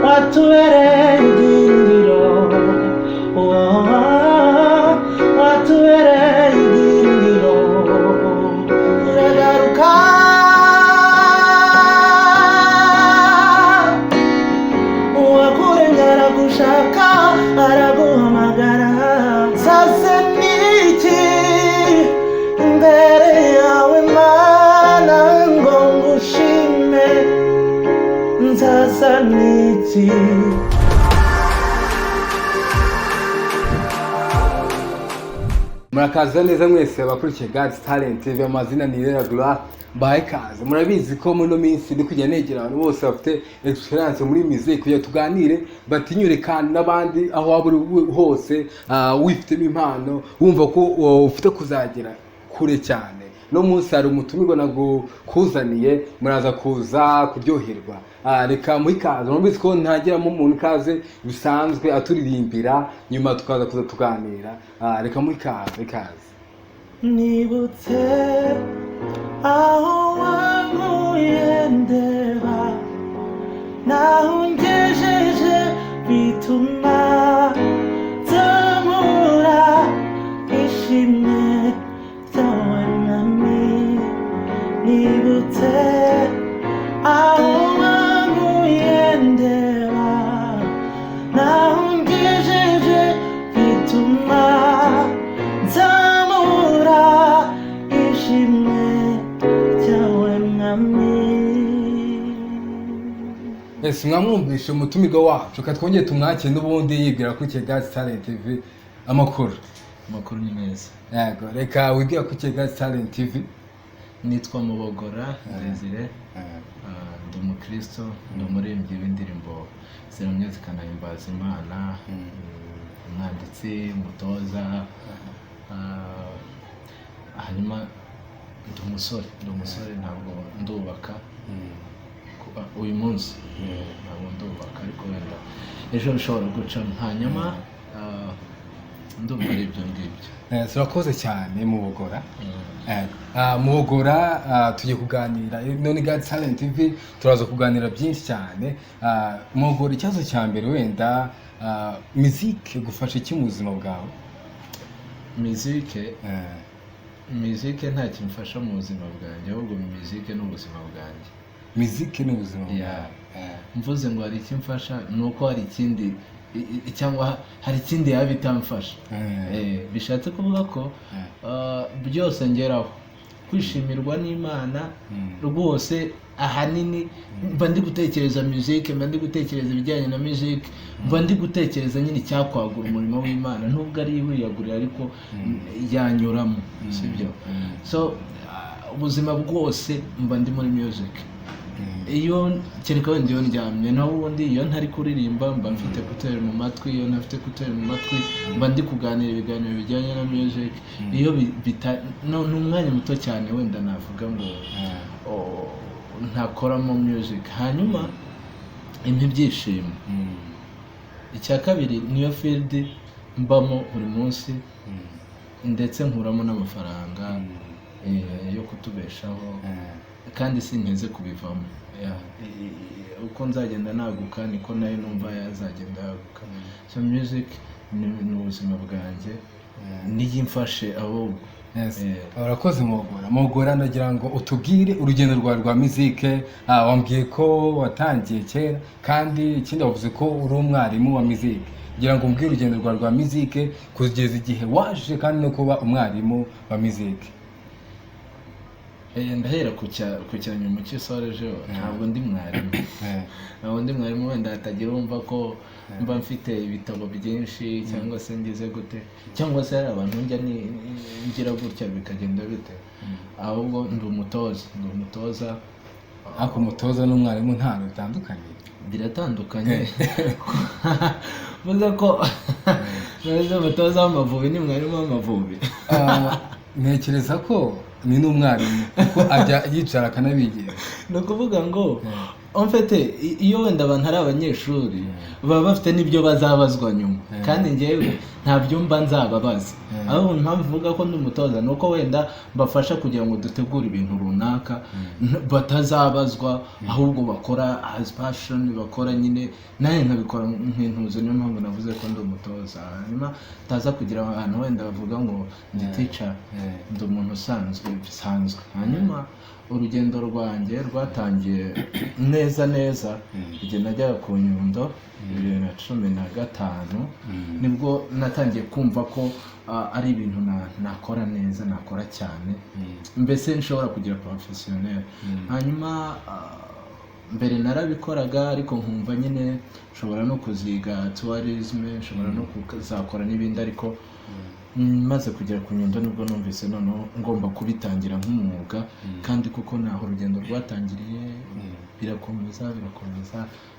watubereye idindiro, watubereye idindiro, uragaruka uwakuremye aragushaka araguhamagara. Sasa niki imbere yawe Mana ngo ngushime, sasa niki. Murakaza neza mwese abakurikiye God's Talent TV, amazina ni Irera Gloire. Mbaye kaze. Murabizi ko muri no minsi ndi kujya negera abantu bose bafite experience muri music kugira tuganire batinyure kandi n'abandi aho waba uri hose wifitemo impano wumva ko ufite kuzagera kure cyane. No munsi hari umutumirwa nago kuzaniye, muraza kuza kuryoherwa. Reka muri kaze. Murabizi ko ntagiramo umuntu kaze bisanzwe aturirimbira nyuma tukaza kuza tuganira. Reka muri kaze. Nibutse aho wankuye ndeba, naho ngejeje bituma nzamura ishimwe ryawe mwami. Nibutse aho wankuye ndeba, naho ngejeje bituma nzamura ishimwe ryawe mwami. Ese mwamwumvishe umutumirwa wacu, katwongeye tumwakire n'ubundi yibwira kuri God's Talent TV. Amakuru ni meza. yego, reka wibwira kuri God's Talent TV. Nitwa Mubogora Desire, ndi umukristo, ndi umuririmbyi w'indirimbo ziramye zikanahimbaza Imana, umwanditsi, umutoza, hanyuma ndi umusore ntabwo ndubaka uyu munsi, ntabwo ndubaka ariko wenda ejo bishobora gucamo, hanyuma ndumva ari ibyo ngibyo. Turakoze cyane Mubogora. Mubogora tugiye kuganira none God's Talent TV, turaza kuganira byinshi cyane. Mubogora, ikibazo cya mbere wenda music gufasha iki mu buzima bwawe? Music nta kimfasha mu buzima bwanjye, ahubwo music ni ubuzima bwanjye. Music ni ubuzima bwawe. Mvuze ngo hari ikimfasha ni uko hari ikindi cyangwa hari ikindi yaba itamfasha. Bishatse kuvuga ko byose ngeraho kwishimirwa n'Imana rwose. Ahanini mba ndi gutekereza music, mba ndi gutekereza ibijyanye na music, mba ndi gutekereza nyine icyakwagura umurimo w'Imana, nubwo ari wiyagurira ariko yanyuramo, sibyo? So ubuzima bwose mba ndi muri music. Iyo kereka wenda iyo ndyamye, naho ubundi iyo ntari kuririmba mba mfite kuteri mu matwi, iyo ntafite kuteri mu matwi mba ndi kuganira ibiganiro bijyanye na music. Iyo ni umwanya muto cyane wenda navuga ngo ntakoramo music, hanyuma impa ibyishimo. Icya kabiri niyo field mbamo buri munsi, ndetse nkuramo n'amafaranga yo kutubeshaho, kandi sinteze kubivamo. Uko nzagenda naguka niko nayo numva yazagenda yaguka. So music ni ubuzima bwanjye, niyimfashe ahubwo. Urakoze Mubogora, ndagira ngo utubwire urugendo rwawe rwa music. Wambwiye ko watangiye kera, kandi ikindi wavuze ko uri umwarimu wa music. Ngira ngo umbwire urugendo rwawe rwa music kugeza igihe waje kandi no kuba umwarimu wa music. Ndahera ku cyanyuma cy'isoreje. Ntabwo ndi mwarimu, wenda hatagira wumva ko mba mfite ibitabo byinshi cyangwa se ngize gute, cyangwa se hari abantu njya ngira gutya bikagenda bite. Ahubwo ndi umutoza. Ariko umutoza n'umwarimu ntabwo bitandukanye? Biratandukanye. Vuga ko umutoza w'Amavubi ni mwarimu w'Amavubi. Ntekereza ko ni n'umwarimu kuko ajya yicara akanabigisha. Ni ukuvuga ngo en fait iyo wenda abantu ari abanyeshuri baba bafite n'ibyo bazabazwa nyuma kandi njyewe nta byumba nzababaza aho mpamvu mvuga ko ndi umutoza nuko wenda mbafasha kugira ngo dutegure ibintu runaka batazabazwa ahubwo bakora as passion bakora nyine naye nkabikora nk'intuzo niyo mpamvu navuze ko ndi umutoza hanyuma taza kugira abantu wenda bavuga ngo ndi teacher ndi umuntu usanzwe bisanzwe hanyuma urugendo rwanjye rwatangiye neza igihe najyaga ku Nyundo 2015 nibwo natangiye kumva ko ari ibintu nakora neza nakora cyane mbese nshobora kugira professionnel hanyuma mbere narabikoraga ariko nkumva nyine nshobora no kuziga tourism nshobora no kuzakora n'ibindi ariko maze kugera ku Nyundo nibwo numvise noneho ngomba kubitangira nk'umwuga kandi kuko naho urugendo rwatangiriye birakomeza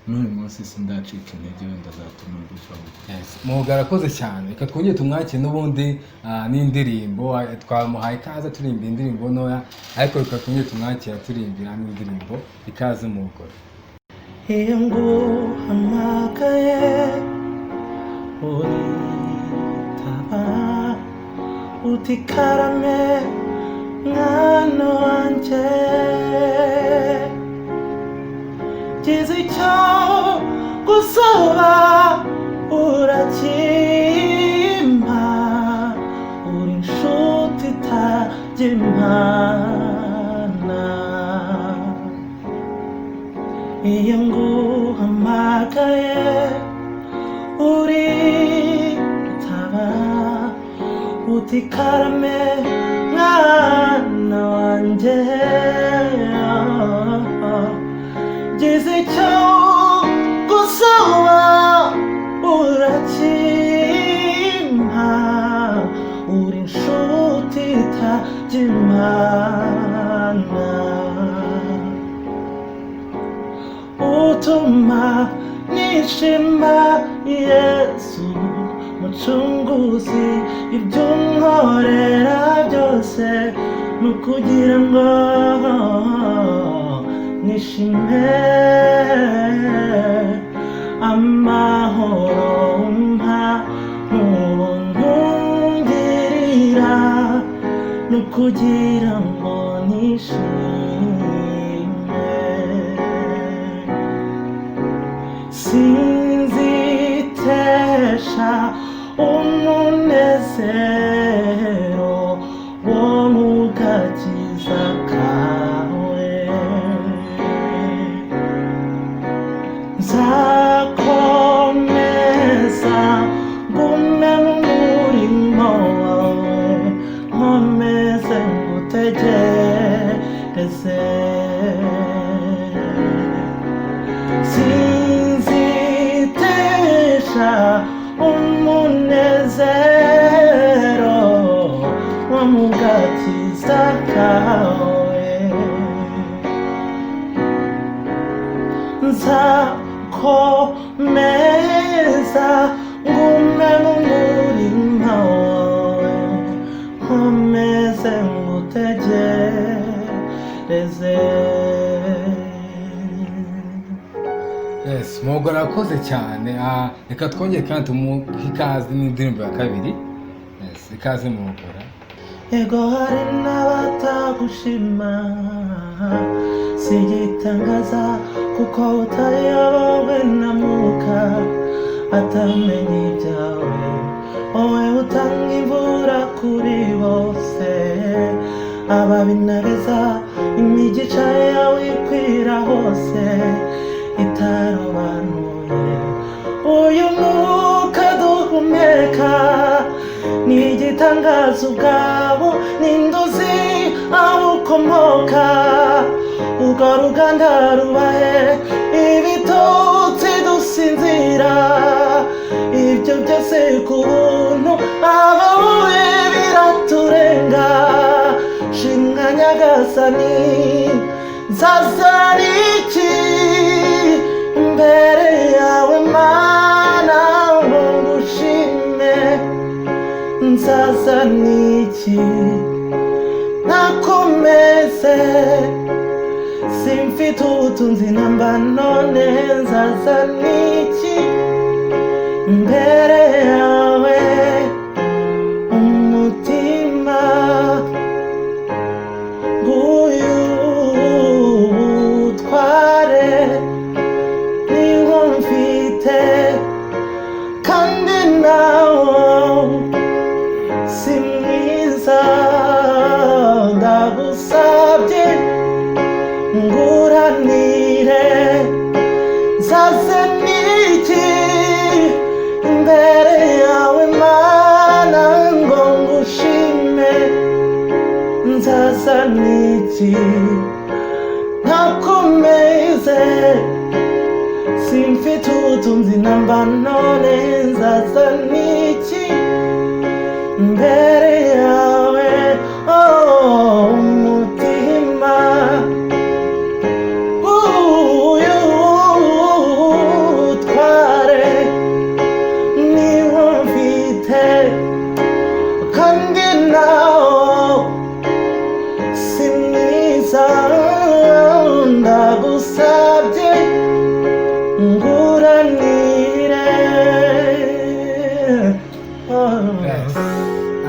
n'uyu munsi sindacika intege wenda zatuma mbivamo. Mwuga arakoze cyane reka twongere tumwakire n'ubundi n'indirimbo twamuhaye ikaze turimba indirimbo ntoya ariko reka twongere tumwakira turimbira n'indirimbo ikaze mugore. Iyo nguhamagaye uritaba uti karame mwana wanjye gize icyo gusaba urakimpa uri inshuti itajya impana iyo nguhamagaye uritaba uti karame mwana wanjye gize icyo gusaba urakimpa uri inshuti itajya impana utuma nishima Yesu mucunguzi ibyo unkorera byose nukugira ngo nishime amahoro umpa n'ubuntu ngirira nukugira ngo nishime sinzitesha umunezero wo mu gakiza kawe nzakomeza ngume mu murimo wawe nkomeze ngutegereze sinzitesha umunezero wo mu gakiza kawe nzakomeza ngume mu murima wawe nkomeze ngutegereze. Yes, Mwuga arakoze cyane reka twongere kandi tumuhe ikaze n'indirimbo ya kabiri. Yes, ikaze Mwuga. Yego hari n'abatagushima sigitangaza kuko utayobowe na Mwuka atamenye ibyawe wowe utanga imvura kuri bose ababinabeza imigisha yawe ikwira hose itarobanuye uyu mwuka duhumeka ni igitangaza ubwabo n'induzi aho ukomoka urwo ruganda rubahe ibitotsi dusinzira ibyo byose ku buntu abawe biraturenga shinga nyagasani nzazana iki imbere yawe mana ngo ngushime nzazana iki nakomeze simfi simfite ubutunzi namba none nzaza n'iki imbere yawe umutima nguyu utware niwo mfite kandi nawo si mwiza ndagusabye nguranire nzaze n'iki imbere yawe mana ngo ngushime nzaza n'iki ntakomeze simfite ubutunzi namba none nzaza n'iki imbere yawe umutima uyu utware niwo mfite kandi nawo si mwiza ndagusabye nguranire.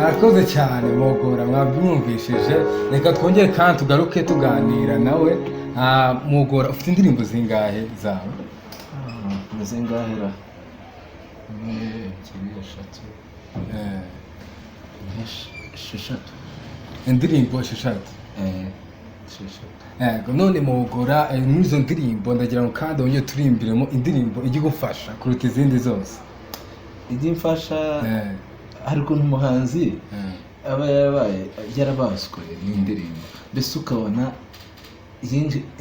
arakoze cyane Mogora, mwabyumvishije. Reka twongere kandi tugaruke tuganira nawe. Mogora, ufite indirimbo zingahe zawe? Zingahera 6 indirimbo 6. Yego, none Mogora, muri izo ndirimbo ndagira ngo kandi wongere turimbiremo indirimbo ijya igufasha kuruta izindi zose. ijya imfasha hari ukuntu umuhanzi aba yarabaswe n'indirimbo, mbese ukabona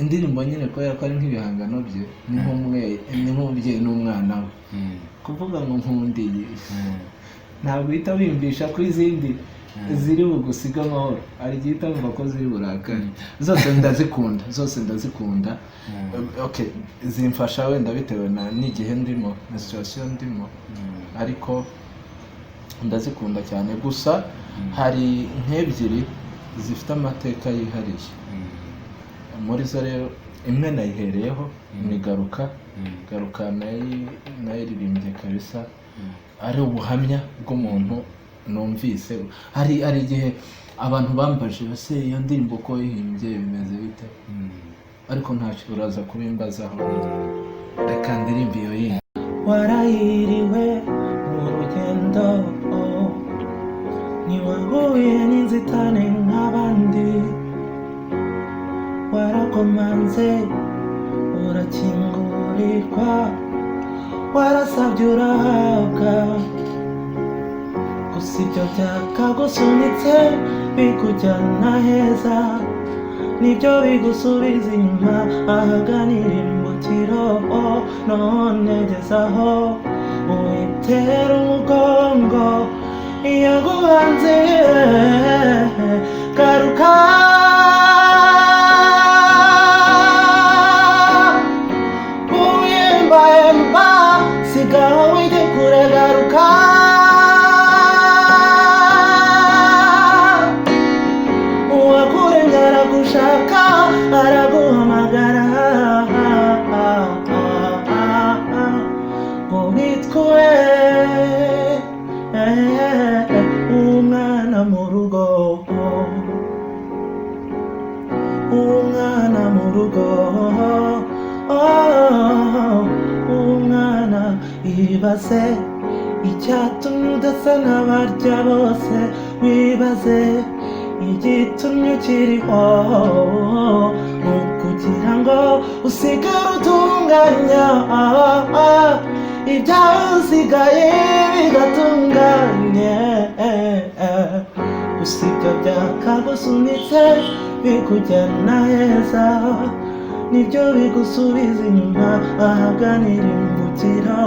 indirimbo nyine kubera ko ari nk'ibihangano bye ni nk'umubyeyi n'umwana we, kuvuga ngo nkundiye ntabwo uhita wiyumvisha ko izindi ziri bugusiga amahoro, hari igihe utavuga ko ziri burakare. Zose ndazikunda. Okay, zimfasha wenda bitewe n'igihe ndimo na situation ndimo, ariko ndazikunda cyane. Gusa hari nk'ebyiri zifite amateka yihariye. Muri zo rero imwe nayihereyeho ni Garuka nayiririmbye kabisa, ari ubuhamya bw'umuntu numvise. Hari igihe abantu bambaje base iyo ndirimbo ko yihimbye bimeze bite, ariko ntacyo uraza kubimbazaho. Reka ndirimbe iyo yindi. Warahiriwe mu rugendo ntiwahuye n'inzitane nk'abandi, warakomanze urakingurirwa, warasabye urahabwa, gusa ibyo byakagusunitse bikujyana heza, nibyo bigusubiza inyuma ahaganira imbukiro. None gezaho uitera umugongo yaguhanze, garuka uyembayemba sigaho wige kure, garuka uwakuremye aragushaka araguhamagara ngo witwe umwana mu rugo, umwana mu rugo, umwana. Ibaze icyatumye udasa n'abarya bose, wibaze igitumye ukiriho, ni ukugira ngo usigare utunganya ibyawe usigaye bigatunganye. Gusa ibyo byakagusunitse bikujyana heza, nibyo bigusubiza inyuma ahaganira imbukiro.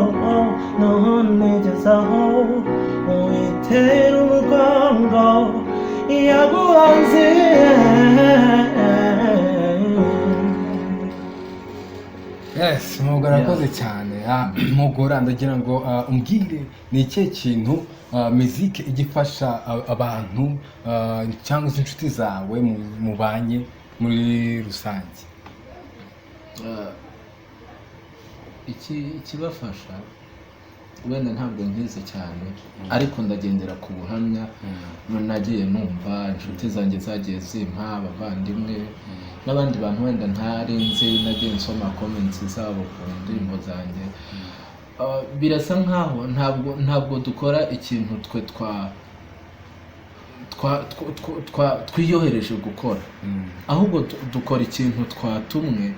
None gezaho uitera umugongo yaguhanze. Yes, Mogora arakoze cyane. Mogora, ndagira ngo umbwire ni ikihe kintu muzike igifasha abantu cyangwa se inshuti zawe mubanye muri rusange? ikibafasha wenda ntabwo nkizi cyane ariko ndagendera ku buhamya nagiye numva inshuti zanjye zagiye zimpa, abavandimwe n'abandi bantu wenda ntari nzi nagiye nsoma comments zabo ku ndirimbo zanjye. Birasa nkaho ntabwo dukora ikintu twe twiyohereje gukora, ahubwo dukora ikintu twatumwe.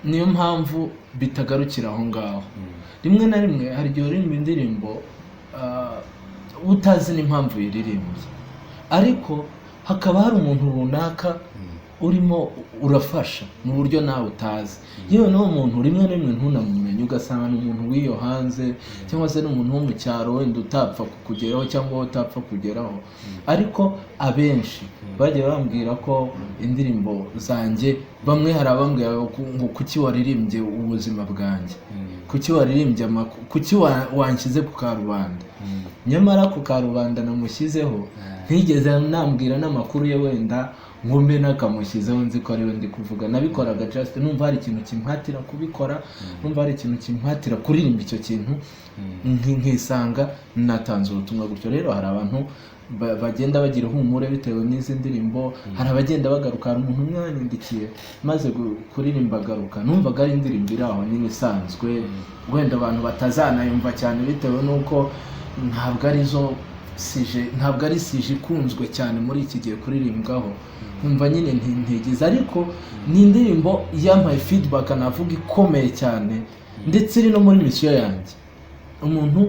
Niyo mpamvu bitagarukira aho ngaho. Rimwe na rimwe hari igihe uririmba indirimbo utazi n'impamvu yiririmbye, ariko hakaba hari umuntu runaka urimo urafasha mu buryo nawe utazi. Yewe n'uwo muntu rimwe na rimwe ntunamumenye, ugasanga ni umuntu w'iyo hanze cyangwa se n'umuntu wo mu cyaro wenda utapfa kukugeraho cyangwa utapfa kugeraho. Ariko abenshi bagiye bambwira ko indirimbo zanjye, bamwe hari abambwira ngo kuki waririmbye ubuzima bwanjye, kuki waririmbye kuki wanshyize ku karubanda. Nyamara ku karubanda namushyizeho ntigeze nambwira n'amakuru ye wenda ngo mbe nakamushyizeho nzi ko ariwe ndi kuvuga. Nabikoraga just numva hari ikintu kimpatira kubikora, numva hari ikintu kimpatira kuririmba icyo kintu, nkisanga natanze ubutumwa gutyo. Rero hari abantu bagenda bagira ihumure bitewe n'izi ndirimbo, hari abagenda bagaruka. Hari umuntu umwe yanyandikiye maze kuririmba agaruka, numvaga ari indirimbo iri aho nyine isanzwe, wenda abantu batazanayumva cyane bitewe n'uko ntabwo ari sije ikunzwe cyane muri iki gihe kuririmbwaho. Nkumva nyine ntigize, ariko ni indirimbo yampaye feedback navuga ikomeye cyane, ndetse iri no muri misiyo yanjye. Umuntu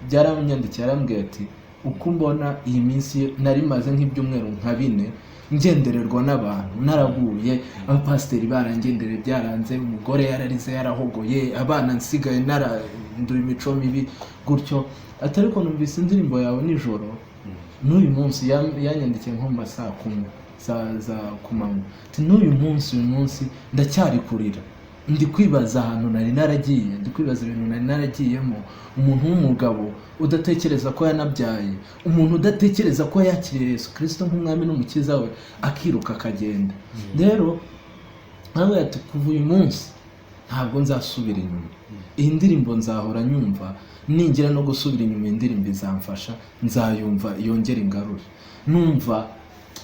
byaramyandikiye arambwira ati uko mbona iyi minsi nari maze nk'ibyumweru nka 4 ngendererwa n'abantu, naraguye, abapasiteri barangendereye byaranze, umugore yararize yarahogoye, abana nsigaye naranduye imico mibi gutyo. Atari ko numvise indirimbo yawe nijoro, n'uyu munsi yanyandikiye nko mu masaa 10 za kumanywa, ati n'uyu munsi ndacyari kurira, ndi kwibaza ahantu nari naragiye, ndi kwibaza ibintu nari naragiyemo. Umuntu w'umugabo udatekereza ko yanabyaye, umuntu udatekereza ko yakiriye Yesu Kristo nk'umwami n'umukiza we, akiruka akagenda. Rero nawe ati kuva uyu munsi ntabwo nzasubira inyuma, iyi ndirimbo nzahora nyumva, ningira no gusubira inyuma indirimbo izamfasha, nzayumva yongera ingarure. Numva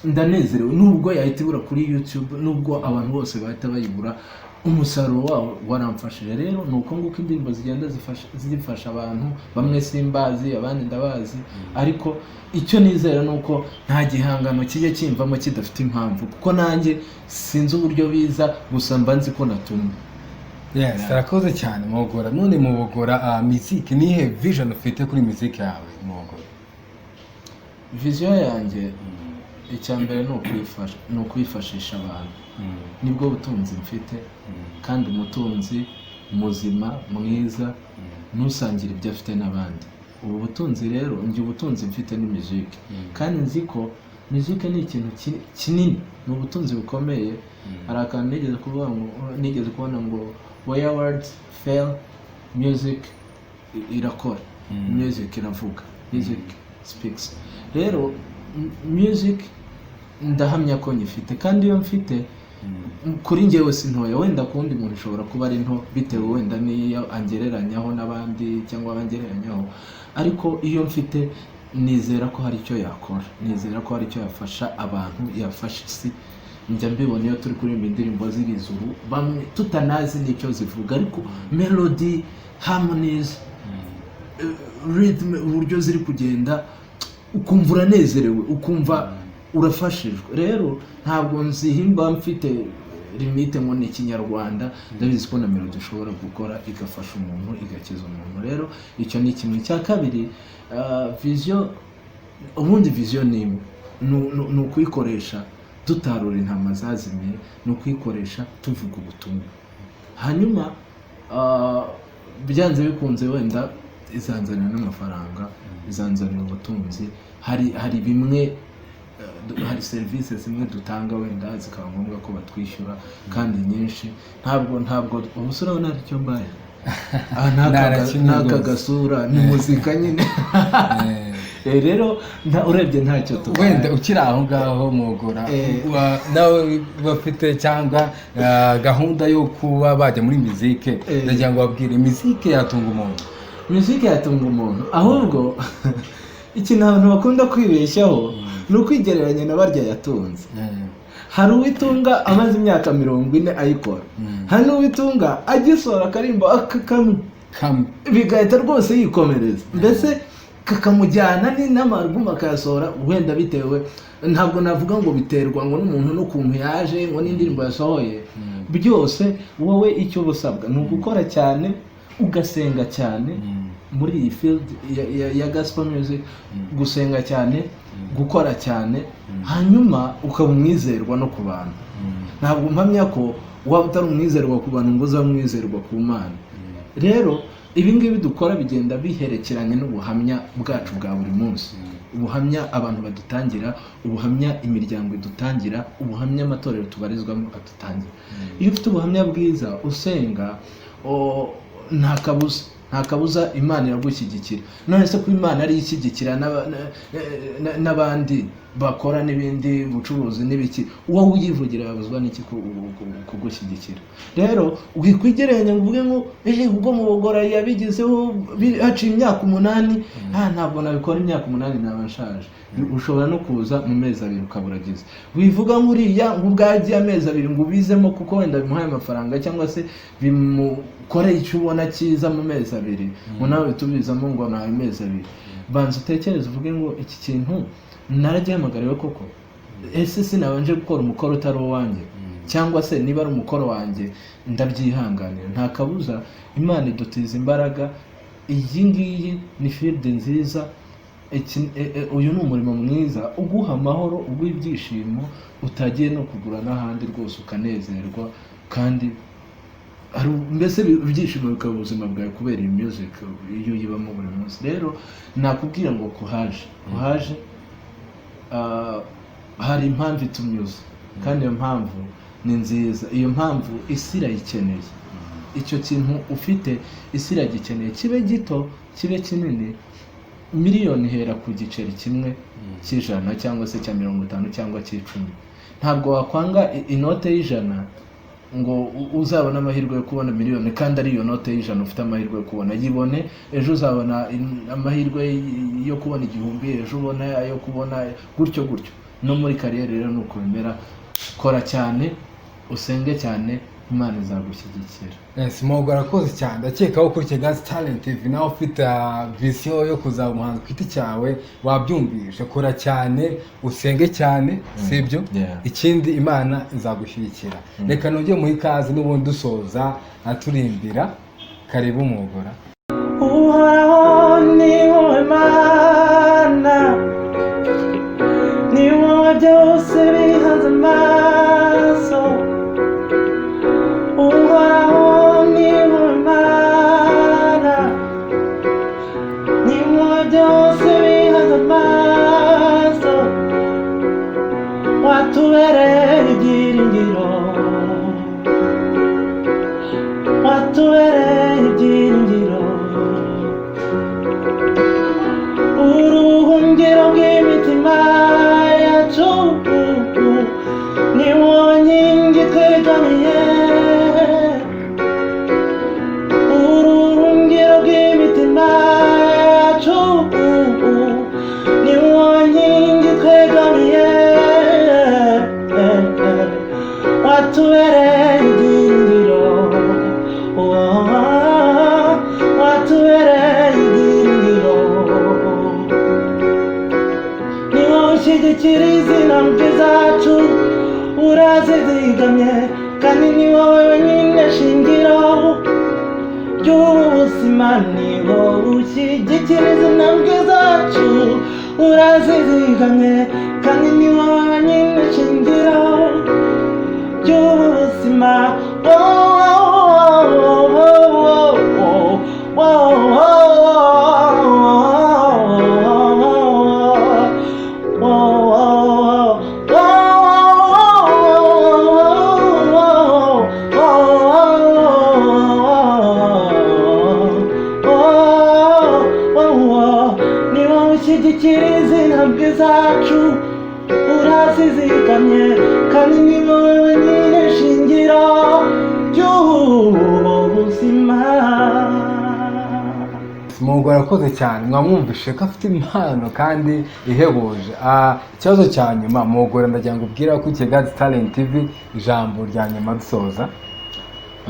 ndanezerewe, nubwo yahita ibura kuri YouTube, nubwo abantu bose bahita bayibura, umusaruro wawo waramfashije. Rero nuko nguko indirimbo zigenda zifasha abantu, bamwe simbazi abandi ndabazi, ariko icyo nizera nuko nta gihangano kijye kimvamo kidafite impamvu, kuko nanjye sinzi uburyo biza, gusa mba nzi ko natumwe. Yes, arakoze cyane Mugora. None Mugora, music nihe vision ufite kuri music yawe Mugora? Vision yanjye icyambere ni ukwifashisha abantu. Nibwo butunzi mfite, kandi umutunzi muzima mwiza nusangira ibyo afite n'abandi. Ubu butunzi rero, njye ubutunzi mfite ni music, kandi nzi ko music ni ikintu kinini, ni ubutunzi bukomeye. Hari akantu nigeze kubona ngo where words fail, music irakora, music iravuga, music speaks. Rero music ndahamya ko nyifite, kandi iyo mfite kuri njyewe si ntoya, wenda kundi muntu ushobora kuba ari nto bitewe wenda niyo angereranyaho n'abandi cyangwa abangereranyaho, ariko iyo mfite nizera ko hari icyo yakora, nizera ko hari icyo yafasha abantu, yafasha isi. Njya mbibona iyo turi kuririmba indirimbo z'ibizuru, bamwe tutanazi n'icyo zivuga, ariko melody, harmonies, rhythm, uburyo ziri kugenda, ukumva uranezerewe, ukumva urafashijwe. Rero ntabwo nzihimba mfite limite ngo ni Ikinyarwanda, ndabizi ko na melody ushobora gukora igafasha umuntu, igakiza umuntu. Rero icyo ni kimwe. Cya kabiri, vision, ubundi vision ni ukuyikoresha dutarura intama zazimiye, ni ukuyikoresha tuvuga ubutumwa. Hanyuma byanze bikunze wenda izanzanira n'amafaranga, izanzanira ubutunzi. Hari bimwe, hari serivisi zimwe dutanga wenda zikaba ngombwa ko batwishyura kandi nyinshi. Ntabwo ubusura urabona icyo mbaye, n'aka gasura ni muzika nyine. rero urebye ntacyo tubaye. wenda ukiri aho ngaho Mwogora nawe bafite cyangwa gahunda yo kuba bajya muri muzike, ndagira ngo babwire muzike yatunga umuntu. Muzike yatunga umuntu ahubwo ikintu abantu bakunda kwibeshyaho ni ukwigereranya na barya yatunze. Hari uwitunga amaze imyaka 40 ayikora, hari n'uwitunga agisora akarimbo bigahita rwose yikomereza, mbese kakamujyana n'amaruguma akayasora, wenda bitewe, ntabwo navuga ngo biterwa ngo n'umuntu n'ukuntu yaje ngo n'indirimbo yasohoye. Byose wowe icyo busabwa ni ugukora cyane, ugasenga cyane muri iyi field ya gospel music, gusenga cyane, gukora cyane, hanyuma ukaba umwizerwa no ku bantu. Ntabwo mpamya ko waba utari umwizerwa ku bantu ngo uza umwizerwa ku Mana. Rero ibi ngibi dukora bigenda biherekeranye n'ubuhamya bwacu bwa buri munsi, ubuhamya abantu badutangira, ubuhamya imiryango idutangira, ubuhamya amatorero tubarizwamo adutangira. Iyo ufite ubuhamya bwiza usenga, nta kabuza Imana iragushyigikira. None se ko Imana ari ishyigikira n'abandi bakora n'ibindi bucuruzi n'ibiki, wowe uyivugira babuzwa n'iki kugushyigikira? Rero ukikwigereranya ngo uvuge ngo ubwo Mwogora yabigezeho haciye imyaka 8, ntabwo nabikora imyaka 8 naba nshaje. Ushobora no kuza mu mezi 2 ukaburagiza. Wivuga nk'uriya ngo ubwagiye amezi 2 ngo ubizemo kuko wenda bimuhaye amafaranga cyangwa se bimukoreye icyo ubona cyiza mu mezi 2, ngo nawe tubizamo ngo nawe amezi 2. Banza utekereze uvuge ngo iki kintu naragihamagariwe koko, ese sinabanje gukora umukoro utari uwanjye, cyangwa se niba ari umukoro wanjye ndabyihanganira. Nta kabuza Imana idutiza imbaraga. Iyi ngiyi ni field nziza, uyu ni umurimo mwiza uguha amahoro, uguha ibyishimo, utagiye no kugura n'ahandi rwose ukanezerwa, kandi mbese ibyishimo bikaba ubuzima bwawe kubera iyi music iyo uyibamo buri munsi. Rero nakubwira ngo kuhaje hari impamvu itumyuza, kandi iyo mpamvu ni nziza. Iyo mpamvu isi irayikeneye. Icyo kintu ufite isi iragikeneye, kibe gito kibe kinini. Miliyoni ihera ku giceri kimwe cy'ijana cyangwa se cya 50 cyangwa cy'icumi. Ntabwo wakwanga inote y'ijana ngo uzabona amahirwe yo kubona miliyoni, kandi ari iyo note y'ijana ufite amahirwe yo kubona. Yibone ejo uzabona amahirwe yo kubona 1000, ejo ubona ayo kubona gutyo. No muri kariyeri rero nuko bimera. Kora cyane, usenge cyane, Imana izagushyigikira. Mwogora arakoze cyane. Ndakeka ko kuri Gas Talent TV nawe ufite vision yo kuzaba umuhanzi ku giti cyawe, wabyumvisha. Kora cyane, usenge cyane, sibyo? Ikindi Imana izagushyigikira. Reka nongeye mu ikaze n'ubundi dusoza aturimbira. Karibu Mwogora. Uhoraho ni wowe Mana, ni wowe byose bihanze amaso. Uhoraho ni wowe Mana, ni wowe byose bihanze amaso. Watubereye ibyiringiro, watubereye ibyiringiro, uruhungiro rw'imitima yacu, ni wowe nkingi twegamiye. Uruhungiro rw'imitima yacu, ni wowe nkingi twegamiye. Watubereye ibyiringiro, watubereye ibyiringiro, ni wowe ushyigikira intambwe zacu, urazizigamye, kandi ni wowe wenyine shingiro ry'ubuzima. Ni wowe ushyigikira intambwe zacu, urazizigamye, kandi ni wowe wenyine shingiro ry'ubuzima. ushyigikira intambwe zacu urazizigamye kandi ni wowe wenyine shingiro ry'ubu buzima. Mugore arakoze cyane, mwamwumvishe ko afite impano kandi ihebuje. Ikibazo cya nyuma Mugore ndagira ngo ubwira ko Kigali Talent TV ijambo rya nyuma dusoza.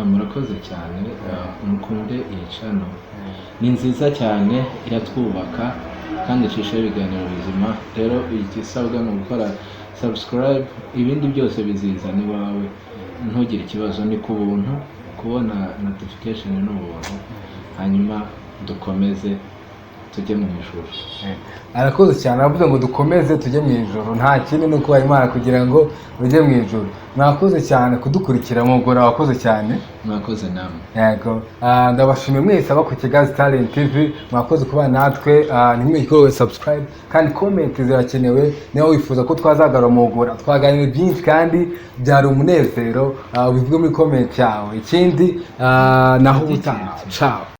Murakoze cyane, mukunde iyi channel ni nziza cyane, iratwubaka kandi ishisha ibiganiro bizima. Rero igisabwa ni gukora subscribe, ibindi byose biziza ni wawe, ntugire ikibazo, ni ku buntu, kubona notification ni ubuntu, hanyuma dukomeze tujye mu ijuru. Arakoze cyane, aravuze ngo dukomeze tujye mu ijuru, nta kindi no kuba Imana kugira ngo ujye mu ijuru. Mwakoze cyane kudukurikira, Mugore wakoze cyane. Mwakoze namwe. Yego, ndabashimiye mwese aba ku Kigali Talent TV, mwakoze kuba natwe. Ntimwikore subscribe kandi comment zirakenewe. Niba wifuza ko twazagarura Mugore twaganira byinshi kandi byari umunezero, ubivuge muri comment yawe. Ikindi naho ubutaha. Ciao.